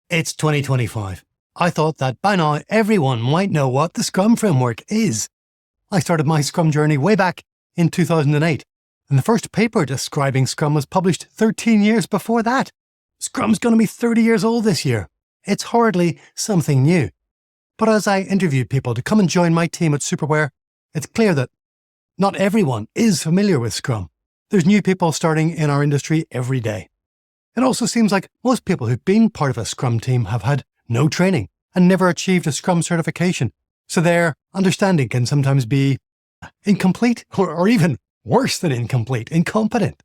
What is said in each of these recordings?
It's 2025. I thought that by now everyone might know what the Scrum framework is. I started my Scrum journey way back in 2008, and the first paper describing Scrum was published 13 years before that. Scrum's going to be 30 years old this year. It's hardly something new. But as I interviewed people to come and join my team at Superware, it's clear that not everyone is familiar with Scrum. There's new people starting in our industry every day. It also seems like most people who've been part of a Scrum team have had no training and never achieved a Scrum certification, so their understanding can sometimes be incomplete or even worse than incomplete, incompetent.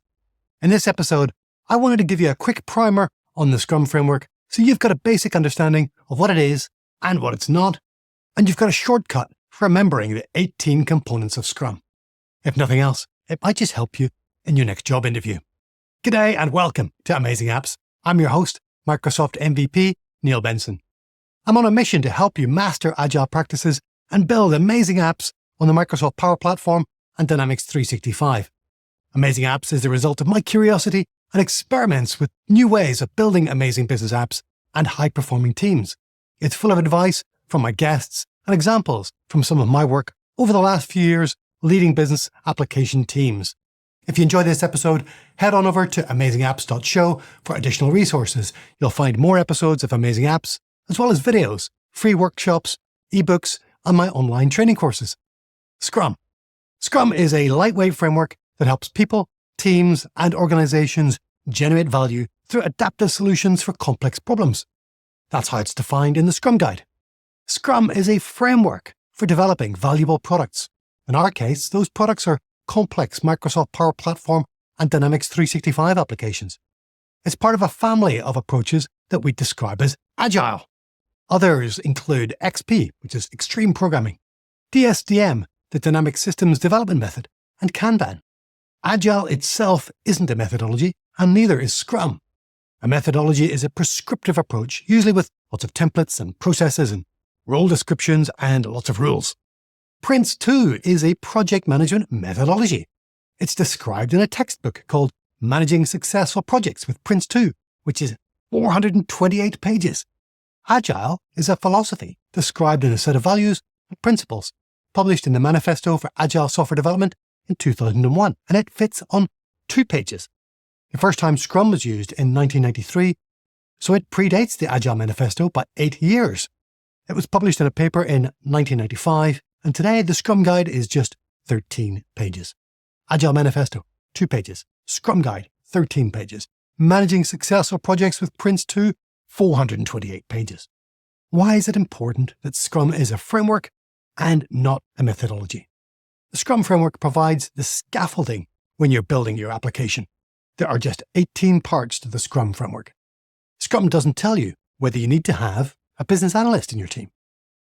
In this episode, I wanted to give you a quick primer on the Scrum framework so you've got a basic understanding of what it is and what it's not, and you've got a shortcut for remembering the 18 components of Scrum. If nothing else, it might just help you in your next job interview. G'day and welcome to Amazing Apps. I'm your host, Microsoft MVP, Neil Benson. I'm on a mission to help you master agile practices and build amazing apps on the Microsoft Power Platform and Dynamics 365. Amazing Apps is the result of my curiosity and experiments with new ways of building amazing business apps and high-performing teams. It's full of advice from my guests and examples from some of my work over the last few years leading business application teams. If you enjoyed this episode, head on over to amazingapps.show for additional resources. You'll find more episodes of Amazing Apps, as well as videos, free workshops, ebooks, and my online training courses. Scrum. Scrum is a lightweight framework that helps people, teams, and organizations generate value through adaptive solutions for complex problems. That's how it's defined in the Scrum Guide. Scrum is a framework for developing valuable products. In our case, those products are complex Microsoft Power Platform and Dynamics 365 applications. It's part of a family of approaches that we describe as Agile. Others include XP, which is Extreme Programming, DSDM, the Dynamic Systems Development Method, and Kanban. Agile itself isn't a methodology, and neither is Scrum. A methodology is a prescriptive approach, usually with lots of templates and processes and role descriptions and lots of rules. Prince 2 is a project management methodology. It's described in a textbook called Managing Successful Projects with Prince 2, which is 428 pages. Agile is a philosophy described in a set of values and principles, published in the Manifesto for Agile Software Development in 2001, and it fits on 2 pages. The first time Scrum was used in 1993, so it predates the Agile Manifesto by 8 years. It was published in a paper in 1995, and today the Scrum Guide is just 13 pages. Agile Manifesto, 2 pages. Scrum Guide, 13 pages. Managing Successful Projects with Prince 2, 428 pages. Why is it important that Scrum is a framework and not a methodology? The Scrum framework provides the scaffolding when you're building your application. There are just 18 parts to the Scrum framework. Scrum doesn't tell you whether you need to have a business analyst in your team,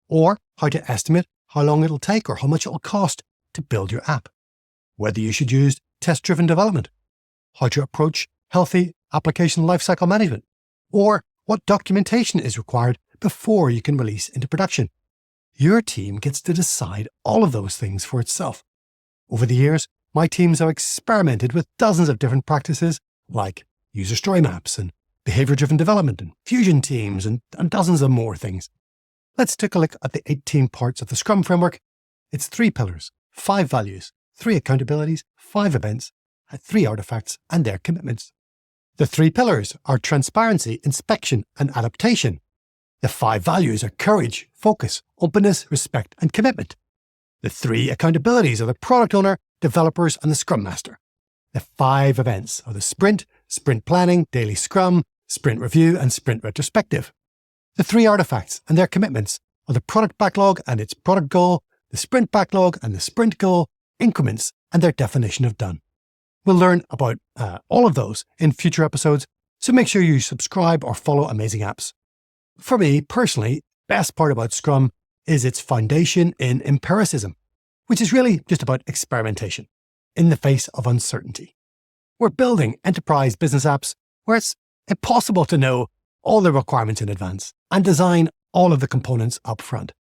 or how to estimate how long it'll take or how much it'll cost to build your app, whether you should use test-driven development, how to approach healthy application lifecycle management, or what documentation is required before you can release into production. Your team gets to decide all of those things for itself. Over the years, my teams have experimented with dozens of different practices like user story maps and behavior-driven development and fusion teams and dozens of more things. Let's take a look at the 18 parts of the Scrum framework. It's 3 pillars, 5 values, 3 accountabilities, 5 events, 3 artifacts, and their commitments. The 3 pillars are transparency, inspection, and adaptation. The 5 values are courage, focus, openness, respect, and commitment. The 3 accountabilities are the product owner, developers, and the Scrum Master. The 5 events are the sprint, sprint planning, daily Scrum, sprint review, and sprint retrospective. The 3 artifacts and their commitments are the product backlog and its product goal, the sprint backlog and the sprint goal, increments, and their definition of done. We'll learn about all of those in future episodes, so make sure you subscribe or follow Amazing Apps. For me, personally, the best part about Scrum is its foundation in empiricism, which is really just about experimentation in the face of uncertainty. We're building enterprise business apps where it's impossible to know all the requirements in advance and design all of the components up front.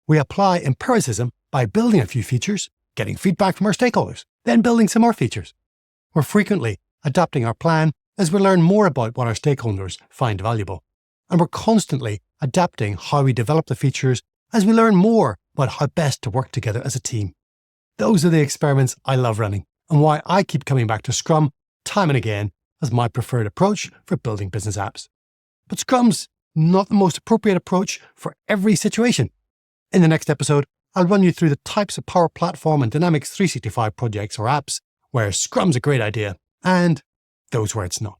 We apply empiricism by building a few features, getting feedback from our stakeholders, then building some more features. We're frequently adapting our plan as we learn more about what our stakeholders find valuable. and we're constantly adapting how we develop the features as we learn more about how best to work together as a team. Those are the experiments I love running, and why I keep coming back to Scrum time and again as my preferred approach for building business apps. But Scrum's not the most appropriate approach for every situation. In the next episode, I'll run you through the types of Power Platform and Dynamics 365 projects or apps where Scrum's a great idea, and those where it's not.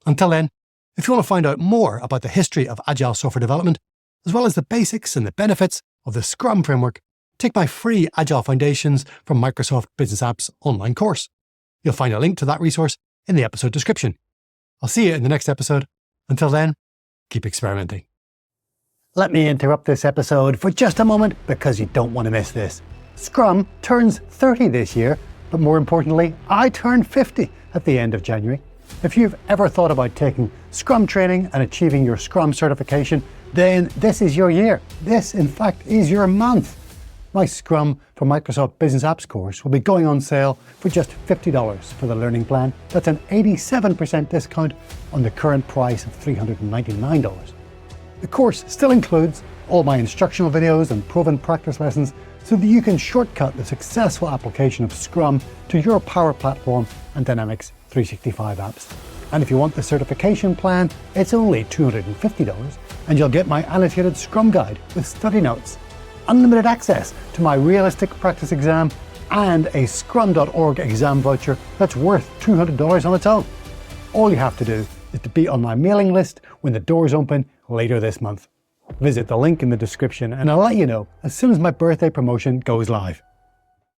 Until then, if you want to find out more about the history of Agile software development, as well as the basics and the benefits of the Scrum framework, take my free Agile Foundations from Microsoft Business Apps online course. You'll find a link to that resource in the episode description. I'll see you in the next episode. Until then, keep experimenting. Let me interrupt this episode for just a moment because you don't want to miss this. Scrum turns 30 this year, but more importantly, I turn 50 at the end of January. If you've ever thought about taking Scrum training and achieving your Scrum certification, then this is your year. This, in fact, is your month. My Scrum for Microsoft Business Apps course will be going on sale for just $50 for the learning plan. That's an 87% discount on the current price of $399. The course still includes all my instructional videos and proven practice lessons so that you can shortcut the successful application of Scrum to your Power Platform and Dynamics 365 apps. And if you want the certification plan, it's only $250 and you'll get my annotated Scrum guide with study notes, unlimited access to my realistic practice exam, and a scrum.org exam voucher that's worth $200 on its own. All you have to do is to be on my mailing list when the doors open later this month. Visit the link in the description and I'll let you know as soon as my birthday promotion goes live.